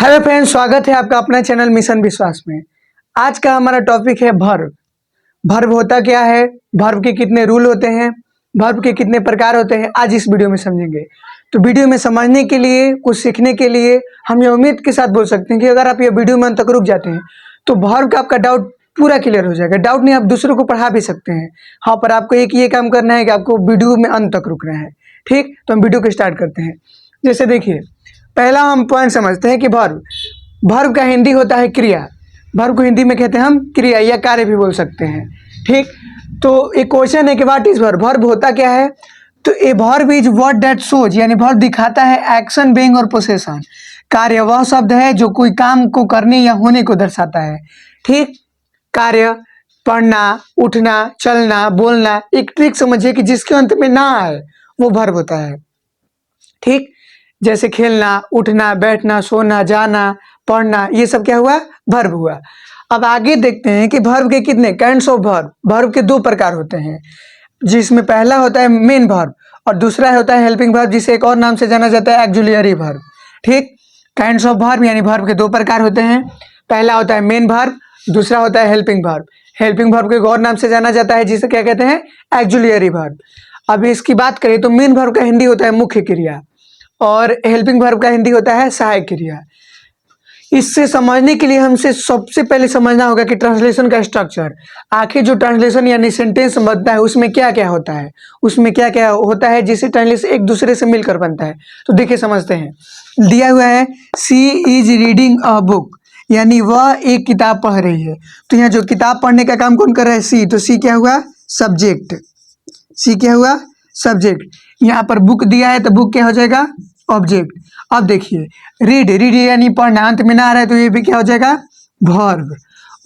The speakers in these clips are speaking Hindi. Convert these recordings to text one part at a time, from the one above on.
हेलो फ्रेंड्स, स्वागत है आपका अपना चैनल मिशन विश्वास में। आज का हमारा टॉपिक है वर्ब। वर्ब होता क्या है, वर्ब के कितने रूल होते हैं, वर्ब के कितने प्रकार होते हैं, आज इस वीडियो में समझेंगे। तो वीडियो में समझने के लिए, कुछ सीखने के लिए हम ये उम्मीद के साथ बोल सकते हैं कि अगर आप ये वीडियो में अंत तक रुक जाते हैं तो वर्ब का आपका डाउट पूरा क्लियर हो जाएगा। डाउट नहीं, आप दूसरों को पढ़ा भी सकते हैं। हाँ, पर आपको एक ये काम करना है कि आपको वीडियो में अंत तक रुकना है। ठीक, तो हम वीडियो को स्टार्ट करते हैं। जैसे देखिए, पहला हम पॉइंट समझते हैं कि वर्ब। वर्ब का हिंदी होता है क्रिया। वर्ब को हिंदी में कहते हैं हम क्रिया या कार्य भी बोल सकते हैं। ठीक, तो एक क्वेश्चन है कि व्हाट इज वर्ब। वर्ब होता क्या है? तो a verb is word that shows, यानी वर्ब दिखाता है एक्शन, बीइंग और पोसेशन। कार्य वह शब्द है जो कोई काम को करने या होने को दर्शाता है। ठीक, कार्य पढ़ना, उठना, चलना, बोलना, एक ट्रिक समझिए कि जिसके अंत में ना आए वो वर्ब होता है। ठीक, जैसे खेलना, उठना, बैठना, सोना, जाना, पढ़ना, ये सब क्या हुआ? वर्ब हुआ। अब आगे देखते हैं कि वर्ब के कितने काइंड्स ऑफ वर्ब। वर्ब के दो प्रकार होते हैं, जिसमें पहला होता है मेन वर्ब और दूसरा होता है हेल्पिंग वर्ब, जिसे एक और नाम से जाना जाता है ऑक्सिलियरी वर्ब। ठीक, काइंड्स ऑफ वर्ब यानी वर्ब के दो प्रकार होते हैं। पहला होता है मेन वर्ब, दूसरा होता है हेल्पिंग वर्ब। हेल्पिंग वर्ब को एक और नाम से जाना जाता है जिसे क्या कहते हैं? Auxiliary verb. अब इसकी बात करें तो मेन वर्ब का हिंदी होता है मुख्य क्रिया और हेल्पिंग वर्ब का हिंदी होता है सहायक क्रिया। इससे समझने के लिए हमसे सबसे पहले समझना होगा कि ट्रांसलेशन का स्ट्रक्चर। आखिर जो ट्रांसलेशन यानी सेंटेंस बनता है उसमें क्या क्या होता है, उसमें क्या क्या होता है जिससे ट्रांसलेशन एक दूसरे से मिलकर बनता है। तो देखिए, समझते हैं। दिया हुआ है सी इज रीडिंग अ बुक, यानी वह एक किताब पढ़ रही है। तो यहाँ जो किताब पढ़ने का काम कौन कर रहा है? सी। तो सी क्या हुआ? सब्जेक्ट। सी क्या हुआ? सब्जेक्ट। यहाँ पर बुक दिया है तो बुक क्या हो जाएगा? ऑब्जेक्ट। अब देखिए, रीड, रीड यानी पढ़ना, अंत में ना आ रहा है तो ये भी क्या हो जाएगा? वर्ब।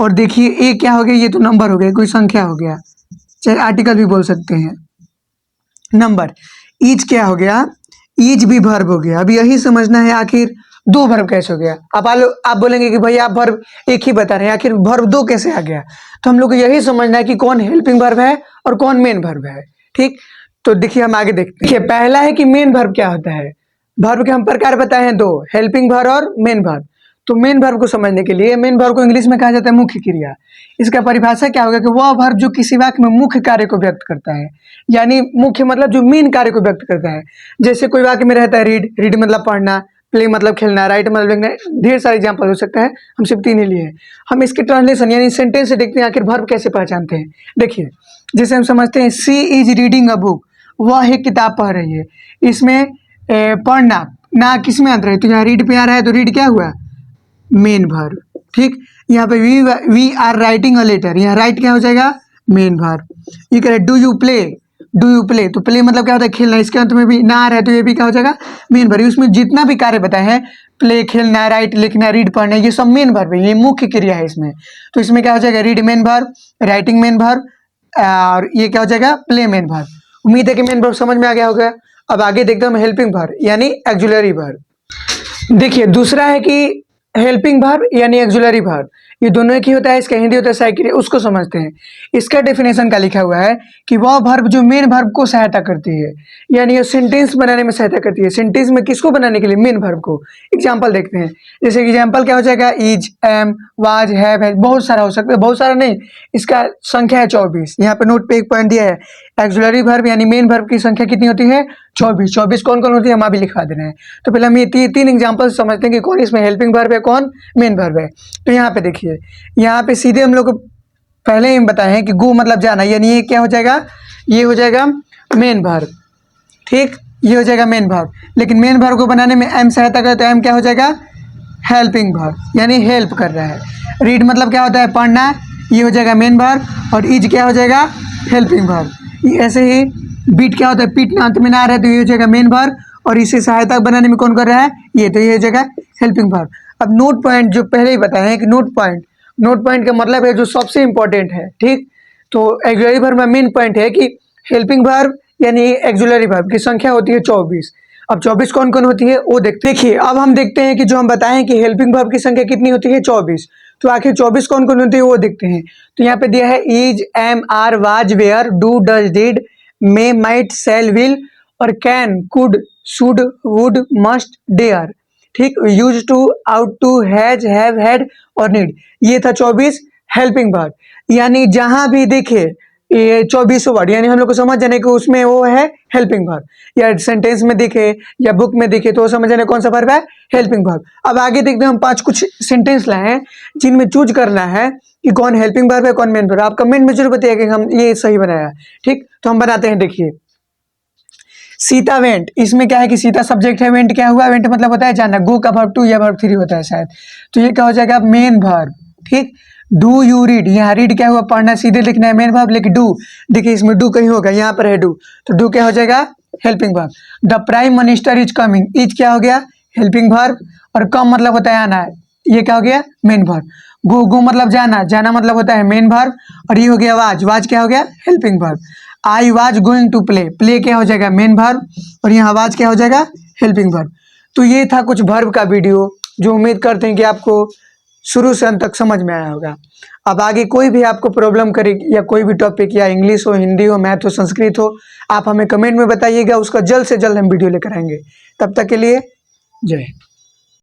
और देखिए ए क्या हो गया? ये तो नंबर हो गया, कोई संख्या हो गया, चाहे आर्टिकल भी बोल सकते हैं। नंबर। ईज क्या हो गया? ईज भी वर्ब हो गया। अब यही समझना है आखिर दो वर्ब कैसे हो गया। आप बोलेंगे कि भाई आप वर्ब एक ही बता रहे हैं, आखिर वर्ब दो कैसे आ गया? तो हम लोग को यही समझना है कि कौन हेल्पिंग वर्ब है और कौन मेन वर्ब है। ठीक, तो देखिए हम आगे देखते हैं। देखिए, पहला है कि मेन वर्ब क्या होता है। वर्ब के हम प्रकार बताए हैं दो, हेल्पिंग वर्ब और मेन वर्ब। तो मेन वर्ब को समझने के लिए, मेन वर्ब को इंग्लिश में कहा जाता है मुख्य क्रिया। इसका परिभाषा क्या होगा कि वह वर्ब जो किसी वाक्य में मुख्य कार्य को व्यक्त करता है, यानी मुख्य मतलब जो मेन कार्य को व्यक्त करता है। जैसे कोई वाक्य में रहता है रीड, रीड मतलब पढ़ना, प्ले मतलब खेलना, राइट मतलब लिखना, ढेर सारे एग्जाम्पल हो सकता है, हम सिर्फ तीन ही लिए हैं। हम इसके ट्रांसलेशन यानी सेंटेंस से देखते हैं आखिर वर्ब कैसे पहचानते हैं। देखिए, जैसे हम समझते हैं सी इज रीडिंग अ बुक, वह एक किताब पढ़ रही है। इसमें पढ़ना ना किस में अंतर है? तो यहाँ रीड पे आ रहा है तो रीड क्या हुआ? Main verb. ठीक, यहाँ पे we are writing a letter, यहाँ राइट क्या हो जाएगा? Main verb. ये कह रहे do you play, do you play, तो प्ले मतलब क्या होता है? खेलना। इसके अंत में भी ना आ रहा है तो ये भी क्या हो जाएगा? Main verb. उसमें जितना भी कार्य बताए हैं, प्ले खेलना, राइट लिखना, रीड पढ़ना, ये सब मेन वर्ब है, ये मुख्य क्रिया है इसमें। तो इसमें क्या हो जाएगा? Read main verb, writing main verb, और ये क्या हो जाएगा? Play main verb. उम्मीद है कि मेन वर्ब समझ में आ गया होगा। अब आगे देखते हैं हेल्पिंग वर्ब यानी ऑक्सिलरी वर्ब। देखिए, दूसरा है कि हेल्पिंग वर्ब यानी ऑक्सिलरी वर्ब, ये दोनों एक ही होता है। इसका हिंदी होता है सहायक क्रिया, उसको समझते हैं। इसका डेफिनेशन का लिखा हुआ है कि वह वर्ब जो मेन वर्ब को सहायता करती है, यानी ये सेंटेंस बनाने में सहायता करती है। सेंटेंस में किसको बनाने के लिए? मेन वर्ब को। एग्जाम्पल देखते हैं। जैसे एग्जाम्पल क्या हो जाएगा? इज, एम, वाज, हैव, बहुत सारा हो सकता है, बहुत सारा नहीं, इसका संख्या है 24। यहाँ पे नोट पे एक पॉइंट दिया है, ऑक्सिलरी वर्ब यानी मेन वर्ब की संख्या कितनी होती है? 24। 24 कौन कौन होती है? हम अभी लिखवा दे रहे हैं। तो पहले हम ये तीन एग्जाम्पल समझते हैं कि कौन इसमें हेल्पिंग वर्ब है, कौन मेन वर्ब है। तो यहाँ पे देखिए, यहाँ पे सीधे हम लोग पहले ही बताए हैं कि गो मतलब जाना, यानी ये क्या हो जाएगा? ये हो जाएगा मेन वर्ब। ठीक, ये हो जाएगा मेन वर्ब। लेकिन मेन वर्ब को बनाने में एम सहायता करे तो एम क्या हो जाएगा? हेल्पिंग वर्ब, यानी हेल्प कर रहा है। रीड मतलब क्या होता है? पढ़ना, ये हो जाएगा मेन वर्ब। और इज क्या हो जाएगा? Helping verb. ऐसे ही बीट क्या होता है? पीटना, अंत में ना आ रहा है तो ये हो जाएगा मेन वर्ब। और इसे सहायता बनाने में कौन कर रहा है? ये, तो ये हो जाएगा हेल्पिंग वर्ब। अब नोट पॉइंट जो पहले ही बताए हैं कि नोट पॉइंट का मतलब है जो सबसे इंपॉर्टेंट है। ठीक, तो ऑक्सिलरी वर्ब में मेन पॉइंट है कि हेल्पिंग वर्ब यानी ऑक्सिलरी वर्ब की संख्या होती है 24। अब 24 कौन कौन होती है वो देखते हैं। देखिए, अब हम देखते हैं कि जो हम बताएं कि हेल्पिंग वर्ब की संख्या कितनी होती है? 24। तो आखिर 24 कौन कौन होती है वो देखते हैं। तो यहाँ पे दिया है is, am, are, was, were, do, does, did, may, might, shall, will और can, could, should, would, must, dare. ठीक, use to, ought to, has, have, had और नीड, ये था 24 हेल्पिंग वर्ब। यानी जहां भी दिखे ये 24 वर्ड, यानी हम लोग को समझ जाने कि उसमें वो है हेल्पिंग वर्ब, या सेंटेंस में दिखे या बुक में दिखे तो वो समझ जाने कौन सा वर्ब है, हेल्पिंग वर्ब। अब आगे देखते हैं, हम 5 कुछ सेंटेंस लाए हैं जिनमें चूज करना है कि कौन हेल्पिंग वर्ब है कौन मेन वर्ब। आप कमेंट में जरूर बताइए कि हम ये सही बनाया। ठीक, तो हम बनाते हैं। देखिए, सीता वेंट, इसमें क्या है कि सीता सब्जेक्ट है, वेंट क्या हुआ, वेंट मतलब होता है जाना, गो का वर्ब टू या वर्ब 3 होता है शायद, तो ये क्या हो जाएगा, मेन वर्ब। ठीक, डू यू रीड, यहाँ रीड क्या हुआ, पढ़ना, सीधे लिखना है मेन वर्ब, लेकिन डू, देखिए इसमें डू कहीं होगा, यहाँ पर है डू, तो डू क्या हो जाएगा, helping verb. The prime minister is coming, is क्या हो गया, हेल्पिंग वर्ब, और कम मतलब होता है आना है, ये क्या हो गया, मेन वर्ब। गो, गो मतलब जाना, जाना मतलब होता है मेन वर्ब, और ये हो गया वाज, वाज क्या हो गया, helping verb. I was going to play, play क्या हो जाएगा, मेन वर्ब, और यहाँ वाज क्या हो जाएगा, हेल्पिंग वर्ब। तो ये था कुछ वर्ब का वीडियो, जो उम्मीद करते हैं कि आपको शुरू से अंत तक समझ में आया होगा। अब आगे कोई भी आपको प्रॉब्लम करे या कोई भी टॉपिक, या इंग्लिश हो, हिंदी हो, मैथ हो, संस्कृत हो, आप हमें कमेंट में बताइएगा, उसका जल्द से जल्द हम वीडियो लेकर आएंगे। तब तक के लिए जय हिंद।